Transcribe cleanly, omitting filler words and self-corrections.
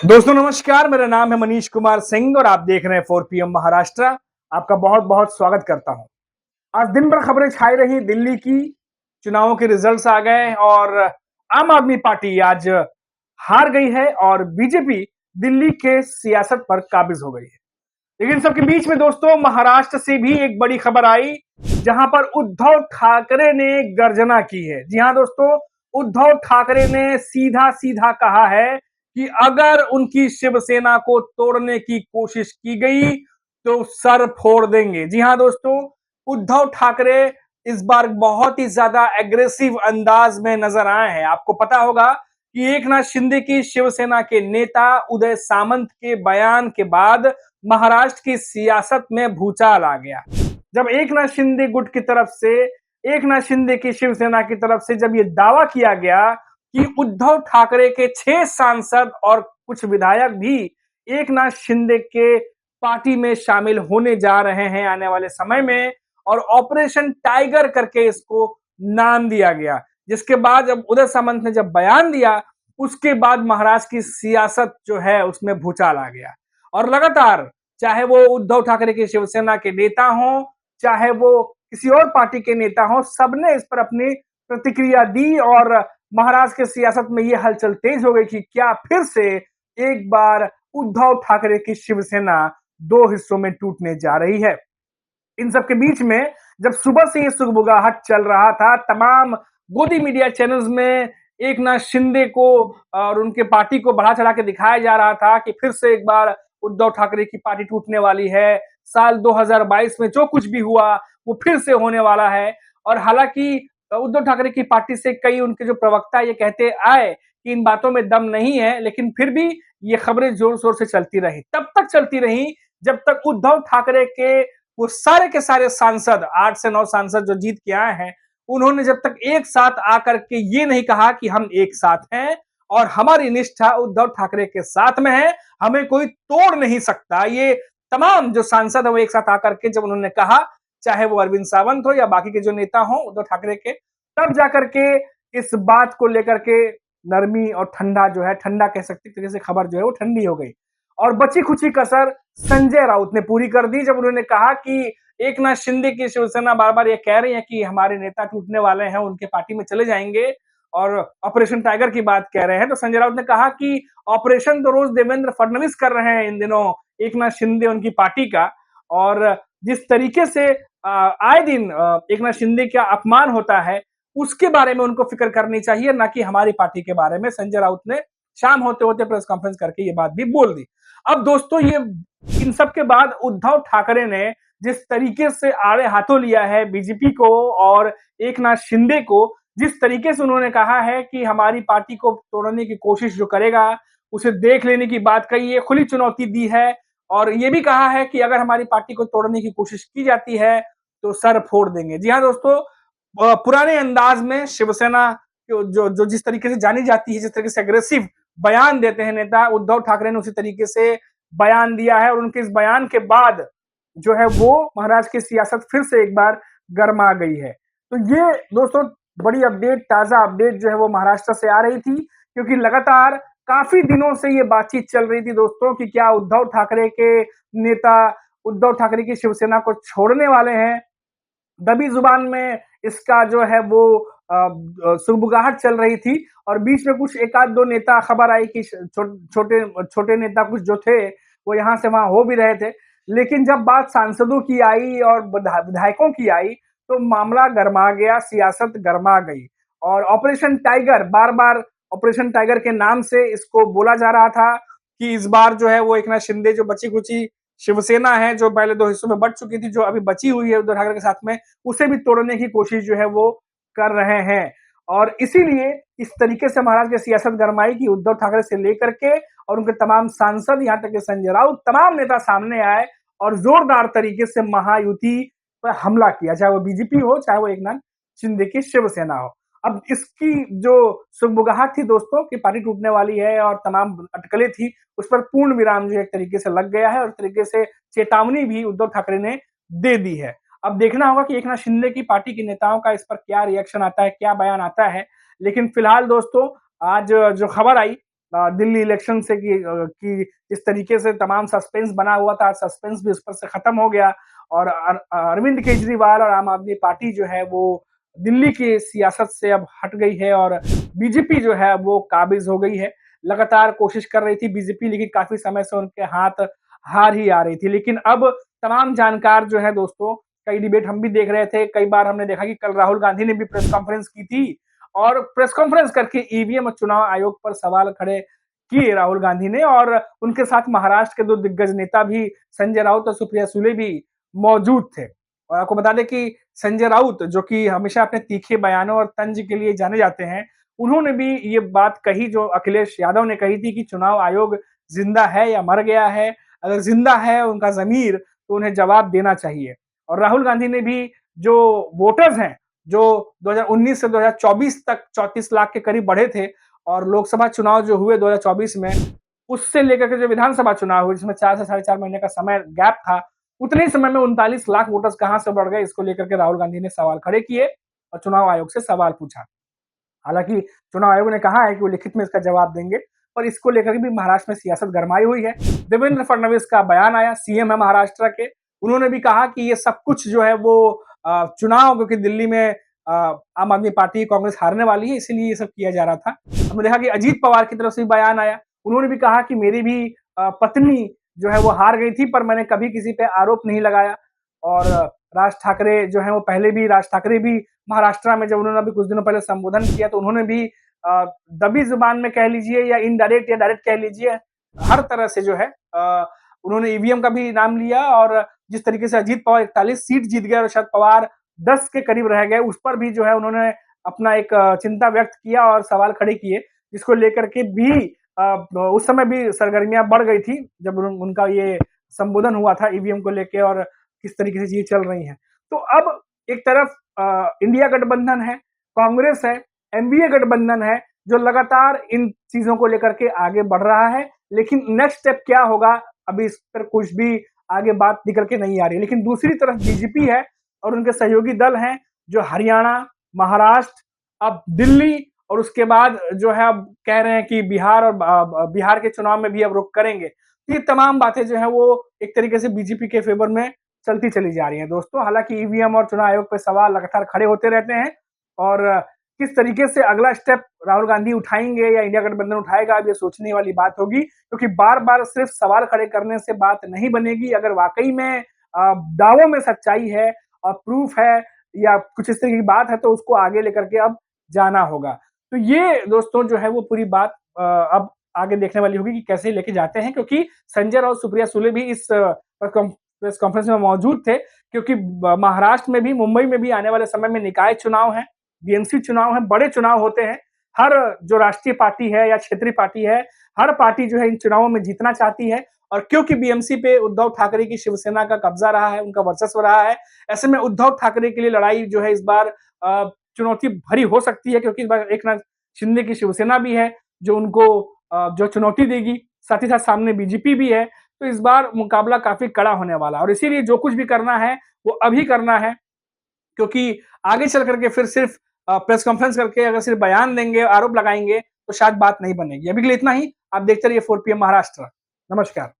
दोस्तों नमस्कार, मेरा नाम है मनीष कुमार सिंह और आप देख रहे हैं 4 पीएम महाराष्ट्र। आपका बहुत-बहुत स्वागत करता हूं। आज दिन भर खबरें छाई रही दिल्ली की, चुनावों के रिजल्ट्स आ गए और आम आदमी पार्टी आज हार गई है और बीजेपी दिल्ली के सियासत पर काबिज हो गई है। लेकिन सबके बीच में दोस्तों महाराष्ट्र से भी एक बड़ी खबर आई, जहां पर उद्धव ठाकरे ने गर्जना की है। जी हां दोस्तों, उद्धव ठाकरे ने सीधा-सीधा कहा है कि अगर उनकी शिवसेना को तोड़ने की कोशिश की गई, तो सर फोड़ देंगे। जी हां दोस्तों, उद्धव ठाकरे इस बार बहुत ही ज्यादा एग्रेसिव अंदाज में नजर आए हैं। आपको पता होगा कि एकनाथ शिंदे की शिवसेना के नेता उदय सामंत के बयान के बाद महाराष्ट्र की सियासत में भूचाल आ गया। जब एकनाथ शिंदे गुट की तरफ से, एकनाथ शिंदे की शिवसेना की तरफ से जब ये दावा किया गया कि उद्धव ठाकरे के 6 सांसद और कुछ विधायक भी एकनाथ शिंदे के पार्टी में शामिल होने जा रहे हैं आने वाले समय में, और ऑपरेशन टाइगर करके इसको नाम दिया गया। जिसके बाद जब उदय सामंत ने जब बयान दिया, उसके बाद महाराष्ट्र की सियासत जो है उसमें भूचाल आ गया। और लगातार चाहे वो उद्धव ठाकरे की शिवसेना के नेता हों, चाहे वो किसी और पार्टी के नेता हों, सबने इस पर अपनी प्रतिक्रिया दी और महाराष्ट्र के सियासत में ये हलचल तेज हो गई कि क्या फिर से एक बार उद्धव ठाकरे की शिवसेना दो हिस्सों में टूटने जा रही है। इन सब के बीच में जब सुबह से ये सुगबुगाहट चल रहा था, तमाम गोदी मीडिया चैनल्स में एकनाथ शिंदे को और उनके पार्टी को बढ़ा चढ़ा के दिखाया जा रहा था कि फिर से एक बार उद्धव ठाकरे की पार्टी टूटने वाली है। साल 2022 में जो कुछ भी हुआ वो फिर से होने वाला है। और हालांकि उद्धव ठाकरे की पार्टी से कई उनके जो प्रवक्ता ये कहते आए कि इन बातों में दम नहीं है, लेकिन फिर भी ये खबरें जोर शोर से चलती रही। तब तक चलती रही जब तक उद्धव ठाकरे के वो सारे के सारे सांसद, 8 से 9 सांसद जो जीत के आए हैं, उन्होंने जब तक एक साथ आकर के ये नहीं कहा कि हम एक साथ हैं और हमारी निष्ठा उद्धव ठाकरे के साथ में है, हमें कोई तोड़ नहीं सकता। ये तमाम जो सांसद है वो एक साथ आकर के जब उन्होंने कहा, चाहे वो अरविंद सावंत हो या बाकी के जो नेता हो उद्धव ठाकरे के, तब जाकर के इस बात को लेकर के नरमी और ठंडा जो है, ठंडा कह सकते तरीके से खबर जो है वो ठंडी हो गई। और बची खुची कसर संजय राउत ने पूरी कर दी जब उन्होंने कहा कि एकनाथ शिंदे की शिवसेना बार-बार ये कह रही है कि हमारे नेता टूटने वाले हैं, उनके पार्टी में चले जाएंगे और ऑपरेशन टाइगर की बात कह रहे हैं। तो संजय राउत ने कहा कि ऑपरेशन तो रोज देवेंद्र फडणवीस कर रहे हैं इन दिनों, एकनाथ शिंदे उनकी पार्टी का। और जिस तरीके से आए दिन एकनाथ शिंदे का अपमान होता है, उसके बारे में उनको फिक्र करनी चाहिए, ना कि हमारी पार्टी के बारे में। संजय राउत ने शाम होते-होते प्रेस कॉन्फ्रेंस करके ये बात भी बोल दी। अब दोस्तों ये इन सब के बाद उद्धव ठाकरे ने जिस तरीके से आड़े हाथों लिया है बीजेपी को और एकनाथ शिंदे को, जिस तरीके से उन्होंने कहा है कि हमारी पार्टी को तोड़ने की कोशिश जो करेगा उसे देख लेने की बात कही है, खुली चुनौती दी है। और ये भी कहा है कि अगर हमारी पार्टी को तोड़ने की कोशिश की जाती है तो सर फोड़ देंगे। जी हाँ दोस्तों, पुराने अंदाज में शिवसेना जो जो जिस तरीके से जानी जाती है, जिस तरीके से अग्रेसिव बयान देते हैं नेता, उद्धव ठाकरे ने उसी तरीके से बयान दिया है। और उनके इस बयान के बाद जो है वो महाराष्ट्र की सियासत फिर से एक बार गरमा गई है। तो ये दोस्तों बड़ी अपडेट, ताजा अपडेट जो है वो महाराष्ट्र से आ रही थी, क्योंकि लगातार काफी दिनों से ये बातचीत चल रही थी दोस्तों कि क्या उद्धव ठाकरे के नेता उद्धव ठाकरे की शिवसेना को छोड़ने वाले हैं। दबी जुबान में इसका जो है वो सुगबुगाहट चल रही थी और बीच में कुछ एक आध दो नेता, खबर आई कि छोटे छोटे नेता कुछ जो थे वो यहाँ से वहां हो भी रहे थे। लेकिन जब बात सांसदों की आई और विधायकों की आई तो मामला गरमा गया, सियासत गरमा गई। और ऑपरेशन टाइगर, बार बार ऑपरेशन टाइगर के नाम से इसको बोला जा रहा था कि इस बार जो है वो एकनाथ शिंदे जो बची खुची शिवसेना है, जो पहले दो हिस्सों में बट चुकी थी, जो अभी बची हुई है उद्धव ठाकरे के साथ में, उसे भी तोड़ने की कोशिश जो है वो कर रहे हैं। और इसीलिए इस तरीके से महाराष्ट्र की सियासत गरमाई कि उद्धव ठाकरे से लेकर के और उनके तमाम सांसद, यहाँ तक कि संजय राउत, तमाम नेता सामने आए और जोरदार तरीके से महायुति पर हमला किया, चाहे वो बीजेपी हो, चाहे वो एकनाथ शिंदे की शिवसेना हो। अब इसकी जो सुगबुगाहट थी दोस्तों कि पार्टी टूटने वाली है और तमाम अटकलें थी, उस पर पूर्ण विराम जो एक तरीके से लग गया है और तरीके से चेतावनी भी उद्धव ठाकरे ने दे दी है। अब देखना होगा कि एकनाथ शिंदे की पार्टी के नेताओं का इस पर क्या रिएक्शन आता है, क्या बयान आता है। लेकिन फिलहाल दोस्तों आज जो खबर आई दिल्ली इलेक्शन से कि जिस तरीके से तमाम सस्पेंस बना हुआ था, सस्पेंस भी उस पर से खत्म हो गया और अरविंद केजरीवाल और आम आदमी पार्टी जो है वो दिल्ली की सियासत से अब हट गई है और बीजेपी जो है वो काबिज हो गई है। लगातार कोशिश कर रही थी बीजेपी, लेकिन काफी समय से उनके हाथ हार ही आ रही थी। लेकिन अब तमाम जानकार जो है दोस्तों, कई डिबेट हम भी देख रहे थे, कई बार हमने देखा कि कल राहुल गांधी ने भी प्रेस कॉन्फ्रेंस की थी और प्रेस कॉन्फ्रेंस करके ईवीएम और चुनाव आयोग पर सवाल खड़े किए राहुल गांधी ने और उनके साथ महाराष्ट्र के 2 दिग्गज नेता भी संजय राउत और सुप्रिया सुले भी मौजूद थे। और आपको बता दें कि संजय राउत, जो कि हमेशा अपने तीखे बयानों और तंज के लिए जाने जाते हैं, उन्होंने भी ये बात कही जो अखिलेश यादव ने कही थी कि चुनाव आयोग जिंदा है या मर गया है। अगर जिंदा है उनका ज़मीर, तो उन्हें जवाब देना चाहिए। और राहुल गांधी ने भी जो वोटर्स हैं, जो 2019 से 2024 तक 34 लाख के करीब बढ़े थे और लोकसभा चुनाव जो हुए 2024 में, उससे लेकर के जो विधानसभा चुनाव हुए, जिसमें 4 से साढ़े 4 महीने का समय गैप था, उतने ही समय में 39 लाख वोटर्स कहां से बढ़ गए, इसको लेकर के राहुल गांधी ने सवाल खड़े किए और चुनाव आयोग से सवाल पूछा। हालांकि चुनाव आयोग ने कहा है कि वो लिखित में इसका जवाब देंगे, पर इसको लेकर के भी महाराष्ट्र में सियासत गरमाई हुई है। देवेंद्र फडणवीस का बयान आया, सीएम है महाराष्ट्र के, उन्होंने भी कहा कि ये सब कुछ जो है वो चुनाव, क्योंकि दिल्ली में आम आदमी पार्टी कांग्रेस हारने वाली है, इसीलिए ये सब किया जा रहा था। हमने देखा कि अजीत पवार की तरफ से भी बयान आया, उन्होंने भी कहा कि मेरी भी पत्नी जो है वो हार गई थी, पर मैंने कभी किसी पे आरोप नहीं लगाया। और राज ठाकरे जो है वो पहले भी, राज ठाकरे भी महाराष्ट्र में जब उन्होंने अभी कुछ दिनों पहले संबोधन किया, तो उन्होंने भी दबी जुबान में कह लीजिए या इनडायरेक्ट या डायरेक्ट कह लीजिए, हर तरह से जो है उन्होंने ईवीएम का भी नाम लिया और जिस तरीके से अजीत पवार 41 सीट जीत गए और शरद पवार 10 के करीब रह गए, उस पर भी जो है उन्होंने अपना एक चिंता व्यक्त किया और सवाल खड़े किए, जिसको लेकर के भी उस समय भी सरगर्मियां बढ़ गई थी जब उनका ये संबोधन हुआ था ईवीएम को लेके और किस तरीके से चीजें चल रही हैं। तो अब एक तरफ इंडिया गठबंधन है, कांग्रेस है, एनडीए गठबंधन है, जो लगातार इन चीजों को लेकर के आगे बढ़ रहा है, लेकिन नेक्स्ट स्टेप क्या होगा अभी इस पर कुछ भी आगे बात निकल के नहीं आ रही। लेकिन दूसरी तरफ बीजेपी है और उनके सहयोगी दल हैं जो हरियाणा, महाराष्ट्र, अब दिल्ली और उसके बाद जो है अब कह रहे हैं कि बिहार और बिहार के चुनाव में भी अब रुख करेंगे। तो ये तमाम बातें जो है वो एक तरीके से बीजेपी के फेवर में चलती चली जा रही हैं दोस्तों। हालांकि ईवीएम और चुनाव आयोग पे सवाल लगातार खड़े होते रहते हैं और किस तरीके से अगला स्टेप राहुल गांधी उठाएंगे या इंडिया गठबंधन उठाएगा, अब ये सोचने वाली बात होगी, क्योंकि बार बार सिर्फ सवाल खड़े करने से बात नहीं बनेगी। अगर वाकई में दावों में सच्चाई है और प्रूफ है या कुछ इस तरह की बात है, तो उसको आगे लेकर के अब जाना होगा। तो ये दोस्तों जो है वो पूरी बात अब आगे देखने वाली होगी कि कैसे लेके जाते हैं, क्योंकि संजय राउत, सुप्रिया सुले भी इस प्रेस कॉन्फ्रेंस में मौजूद थे, क्योंकि महाराष्ट्र में भी, मुंबई में भी आने वाले समय में निकाय चुनाव है, बीएमसी चुनाव है, बड़े चुनाव होते हैं। हर जो राष्ट्रीय पार्टी है या क्षेत्रीय पार्टी है, हर पार्टी जो है इन चुनावों में जीतना चाहती है। और क्योंकि बीएमसी पे उद्धव ठाकरे की शिवसेना का कब्जा रहा है, उनका वर्चस्व रहा है, ऐसे में उद्धव ठाकरे के लिए लड़ाई जो है इस बार चुनौती भरी हो सकती है, क्योंकि इस बार एकनाथ शिंदे की शिवसेना भी है जो उनको जो चुनौती देगी, साथ ही साथ सामने बीजेपी भी है। तो इस बार मुकाबला काफी कड़ा होने वाला है और इसीलिए जो कुछ भी करना है वो अभी करना है, क्योंकि आगे चल करके फिर सिर्फ प्रेस कॉन्फ्रेंस करके अगर सिर्फ बयान देंगे, आरोप लगाएंगे, तो शायद बात नहीं बनेगी। अभी के लिए इतना ही। आप देखते रहिए 4 PM महाराष्ट्र। नमस्कार।